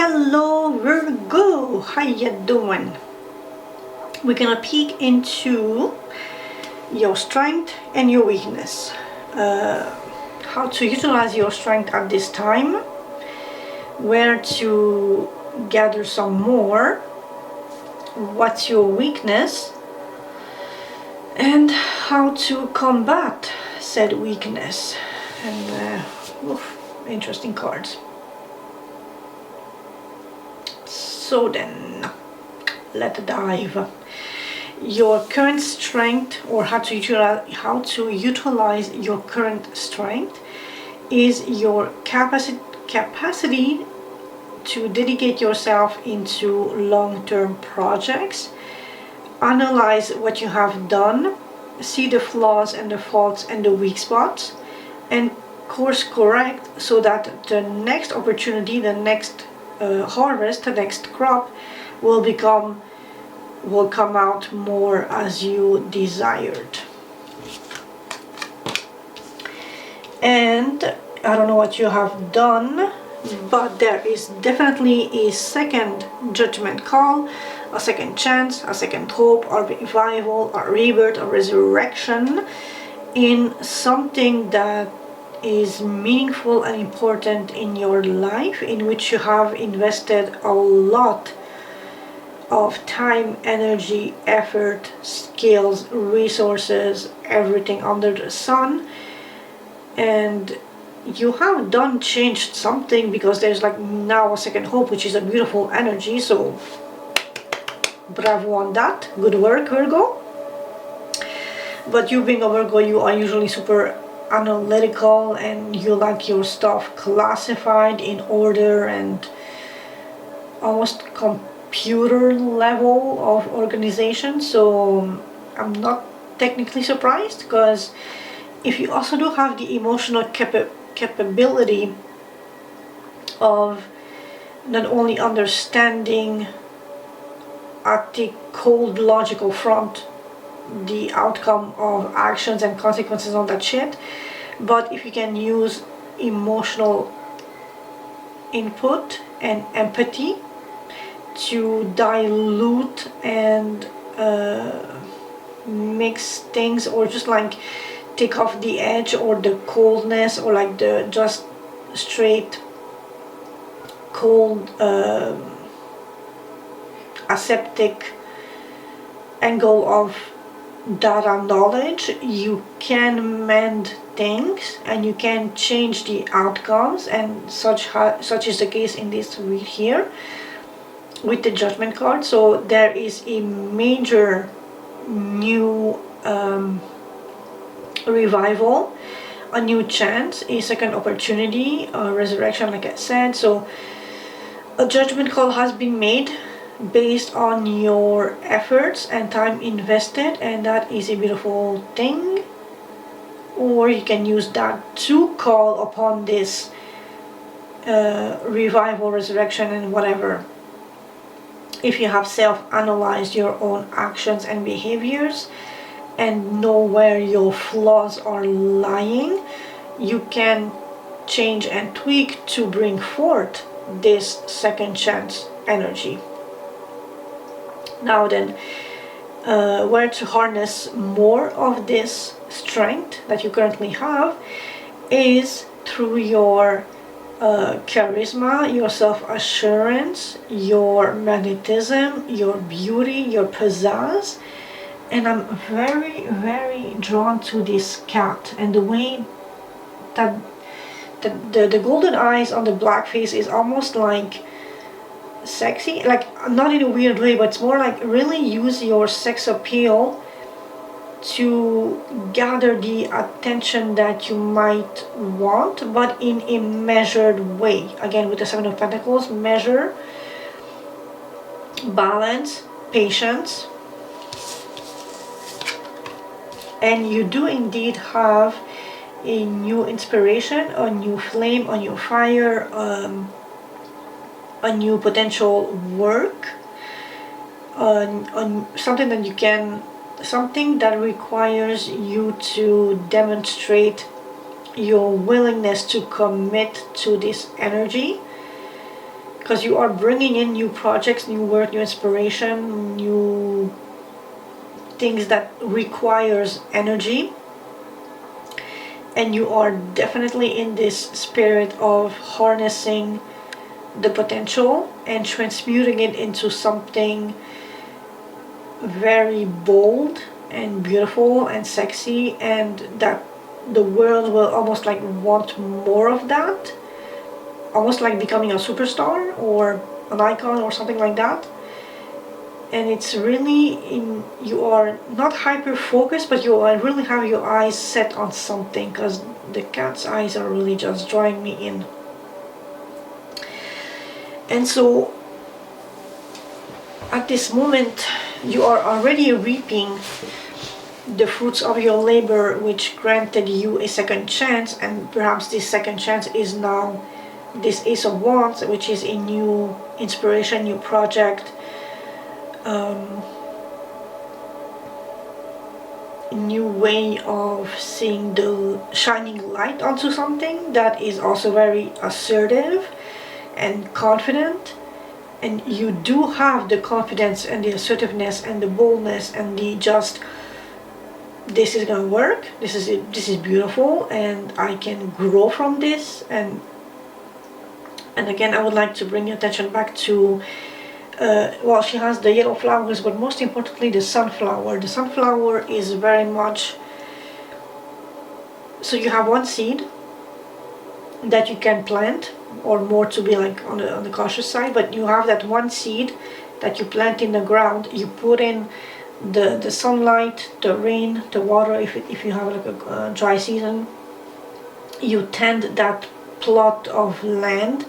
Hello Virgo, how you doing? We're gonna peek into your strength and your weakness, how to utilize your strength at this time, where to gather some more, what's your weakness, and how to combat said weakness. And interesting cards. So then, let's dive. Your current strength, or how to utilize your current strength, is your capacity to dedicate yourself into long-term projects, analyze what you have done, see the flaws and the faults and the weak spots, and course correct so that the next opportunity, the next harvest, the next crop will come out more as you desired. And I don't know what you have done, but there is definitely a second judgment call, a second chance, a second hope, a revival, a rebirth, a resurrection in something that is meaningful and important in your life, in which you have invested a lot of time, energy, effort, skills, resources, everything under the sun, and you have changed something, because there's like now a second hope, which is a beautiful energy. So bravo on that, good work Virgo. But you being a Virgo, you are usually super analytical and you like your stuff classified in order and almost computer level of organization. So I'm not technically surprised, because if you also do have the emotional capability of not only understanding at the cold logical front the outcome of actions and consequences on that shit, but if you can use emotional input and empathy to dilute and mix things, or just like take off the edge or the coldness, or like the just straight cold aseptic angle of data knowledge, you can mend things and you can change the outcomes, and such is the case in this read here with the judgment card. So there is a major new revival, a new chance, a second opportunity, a resurrection, like I said. So a judgment call has been made based on your efforts and time invested, and that is a beautiful thing. Or you can use that to call upon this revival, resurrection, and whatever. If you have self-analyzed your own actions and behaviors and know where your flaws are lying, you can change and tweak to bring forth this second chance energy. Now then, where to harness more of this strength that you currently have is through your charisma, your self-assurance, your magnetism, your beauty, your pizzazz. And I'm very, very drawn to this cat, and the way that the golden eyes on the black face is almost like sexy, like not in a weird way, but it's more like really use your sex appeal to gather the attention that you might want, but in a measured way. Again, with the Seven of Pentacles, measure, balance, patience. And you do indeed have a new inspiration, a new flame, a new fire, a new potential work, on something that you can, something that requires you to demonstrate your willingness to commit to this energy, because you are bringing in new projects, new work, new inspiration, new things that requires energy. And you are definitely in this spirit of harnessing the potential and transmuting it into something very bold and beautiful and sexy, and that the world will almost like want more of that, almost like becoming a superstar or an icon or something like that. And it's really you are not hyper focused, but you are really have your eyes set on something, because the cat's eyes are really just drawing me in. And so at this moment you are already reaping the fruits of your labor, which granted you a second chance. And perhaps this second chance is now this Ace of Wands, which is a new inspiration, new project, new way of seeing the shining light onto something that is also very assertive and confident. And you do have the confidence and the assertiveness and the boldness and the just, this is gonna work, this is beautiful, and I can grow from this. And again, I would like to bring your attention back to well, she has the yellow flowers, but most importantly the sunflower. The sunflower is very much, so you have one seed that you can plant, or more to be like on the cautious side, but you have that one seed that you plant in the ground. You put in the sunlight, the rain, the water, if you have like a dry season. You tend that plot of land,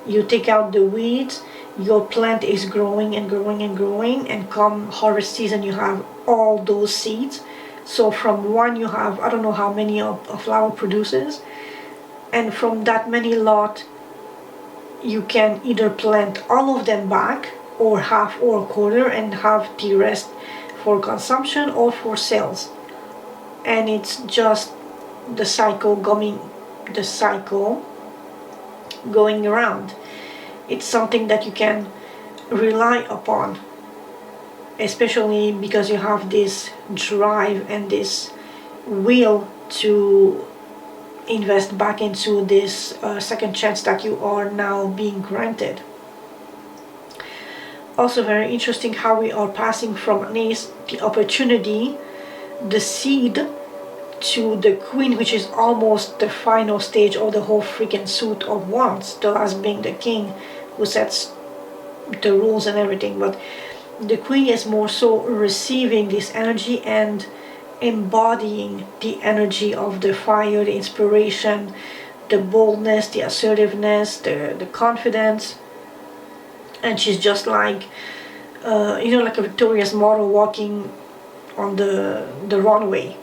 you take out the weeds, your plant is growing and growing and growing, and come harvest season you have all those seeds. So from one you have, I don't know how many a flower produces, and from that many lot you can either plant all of them back, or half or a quarter, and have the rest for consumption or for sales. And it's just the cycle going around. It's something that you can rely upon, especially because you have this drive and this will to invest back into this second chance that you are now being granted. Also very interesting how we are passing from an ace, the opportunity, the seed, to the queen, which is almost the final stage of the whole freaking suit of wands, the last being the king who sets the rules and everything. But the queen is more so receiving this energy and embodying the energy of the fire, the inspiration, the boldness, the assertiveness, the confidence. And she's just like like a victorious model walking on the runway.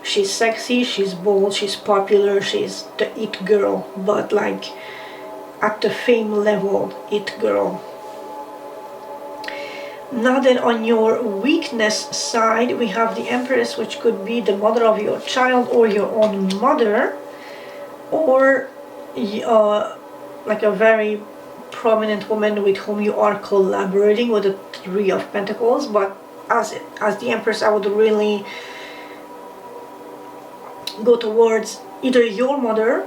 She's sexy, she's bold, she's popular, she's the it girl, but like at the fame level it girl. Now then, on your weakness side, we have the Empress, which could be the mother of your child or your own mother, or like a very prominent woman with whom you are collaborating, with the Three of Pentacles. But as the Empress, I would really go towards either your mother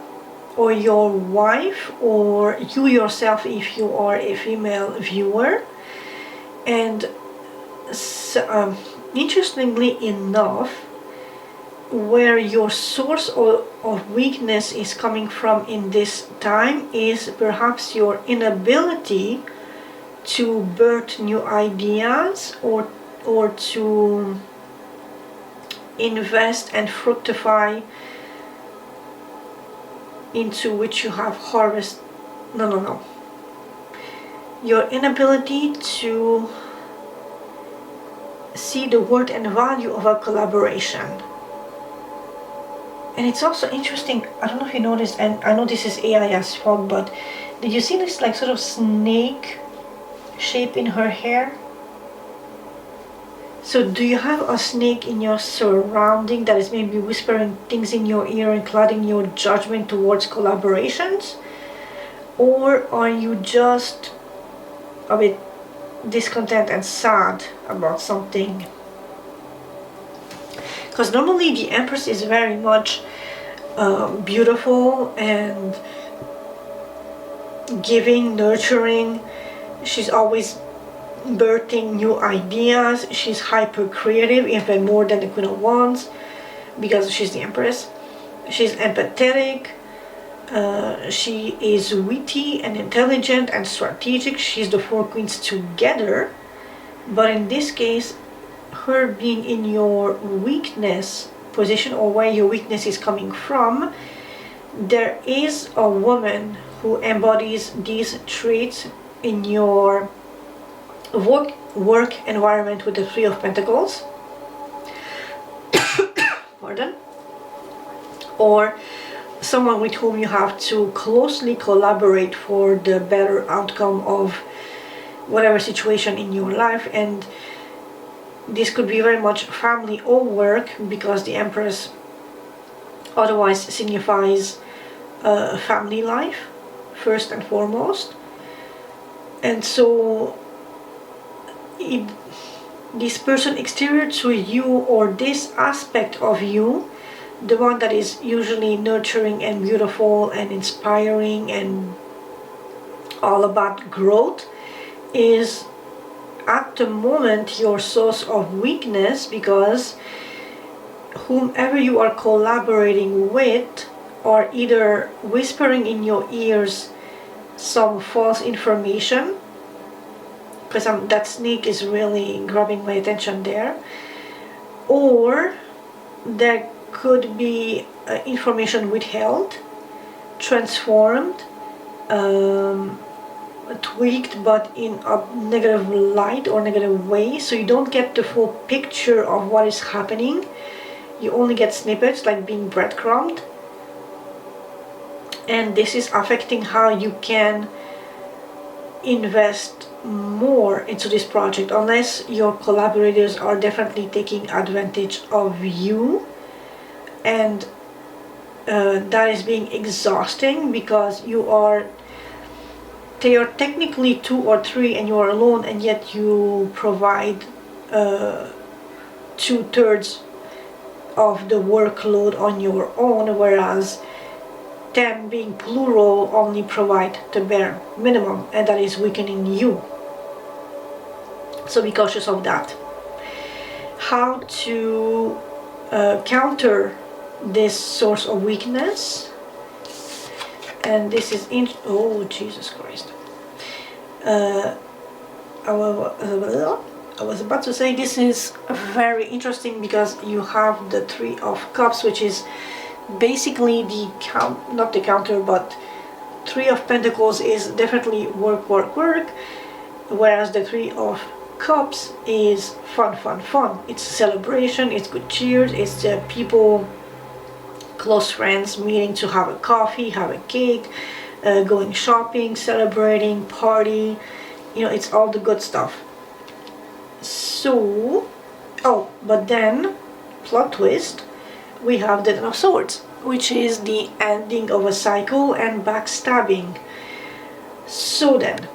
or your wife, or you yourself if you are a female viewer. And so, interestingly enough, where your source of weakness is coming from in this time is perhaps your inability to birth new ideas, or to invest and fructify into which you have harvest. No. Your inability to see the worth and value of a collaboration. And it's also interesting, I don't know if you noticed, and I know this is AI as fuck, but did you see this like sort of snake shape in her hair? So do you have a snake in your surrounding that is maybe whispering things in your ear and clouding your judgment towards collaborations? Or are you just a bit discontent and sad about something. Because normally the Empress is very much beautiful and giving, nurturing. She's always birthing new ideas. She's hyper creative, even more than the Queen of Wands, because she's the Empress. She's empathetic. She is witty and intelligent and strategic. She's the four queens together. But in this case, her being in your weakness position, or where your weakness is coming from, there is a woman who embodies these traits in your work environment with the Three of Pentacles. Pardon. Or someone with whom you have to closely collaborate for the better outcome of whatever situation in your life. And this could be very much family or work, because the Empress otherwise signifies family life first and foremost. And so this person exterior to you, or this aspect of you, the one that is usually nurturing and beautiful and inspiring and all about growth, is at the moment your source of weakness, because whomever you are collaborating with are either whispering in your ears some false information, because that snake is really grabbing my attention there, or there could be information withheld, transformed, tweaked, but in a negative light or negative way, so you don't get the full picture of what is happening. You only get snippets, like being breadcrumbed. And this is affecting how you can invest more into this project, unless your collaborators are definitely taking advantage of you. And that is being exhausting, because they are technically 2 or 3 and you are alone, and yet you provide 2/3 of the workload on your own, whereas them being plural only provide the bare minimum, and that is weakening you. So be cautious of that. How to counter this source of weakness, and this is oh Jesus Christ, I was about to say this is very interesting, because you have the Three of Cups, which is basically not the counter, but Three of Pentacles is definitely work, whereas the Three of Cups is fun. It's celebration, it's good cheers, it's people, close friends meeting to have a coffee, have a cake, going shopping, celebrating, party, it's all the good stuff. So, but then, plot twist, we have the Ten of Swords, which is the ending of a cycle and backstabbing. So then,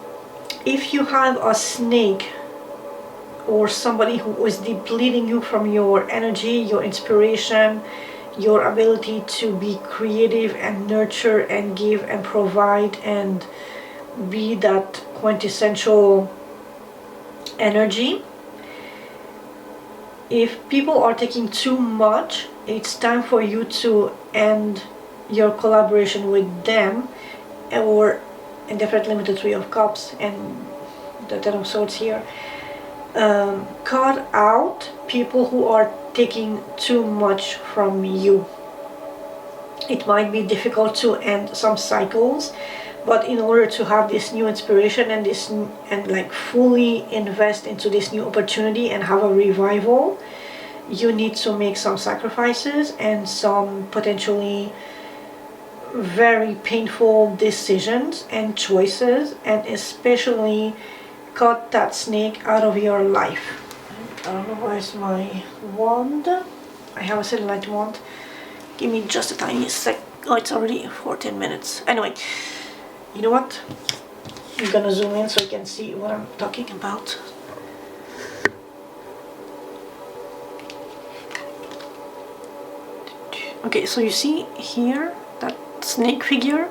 if you have a snake or somebody who is depleting you from your energy, your inspiration, your ability to be creative and nurture and give and provide and be that quintessential energy, if people are taking too much, it's time for you to end your collaboration with them, and definitely with the Three of Cups and the Ten of Swords here. Cut out people who are taking too much from you. It might be difficult to end some cycles, but in order to have this new inspiration and like fully invest into this new opportunity and have a revival, you need to make some sacrifices and some potentially very painful decisions and choices, and especially cut that snake out of your life. I don't know where's my wand. I have a satellite wand. Give me just a tiny sec. Oh, it's already 14 minutes. Anyway, you know what? I'm gonna zoom in so you can see what I'm talking about. Okay, so you see here that snake figure.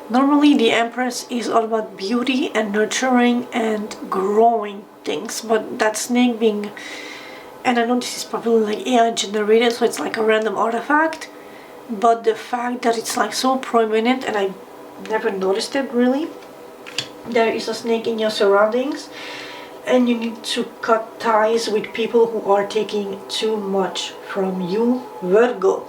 Normally the Empress is all about beauty and nurturing and growing things, but that snake being, and I know this is probably like AI generated, so it's like a random artifact, but the fact that it's like so prominent, and I never noticed it really. There is a snake in your surroundings, and you need to cut ties with people who are taking too much from you, Virgo.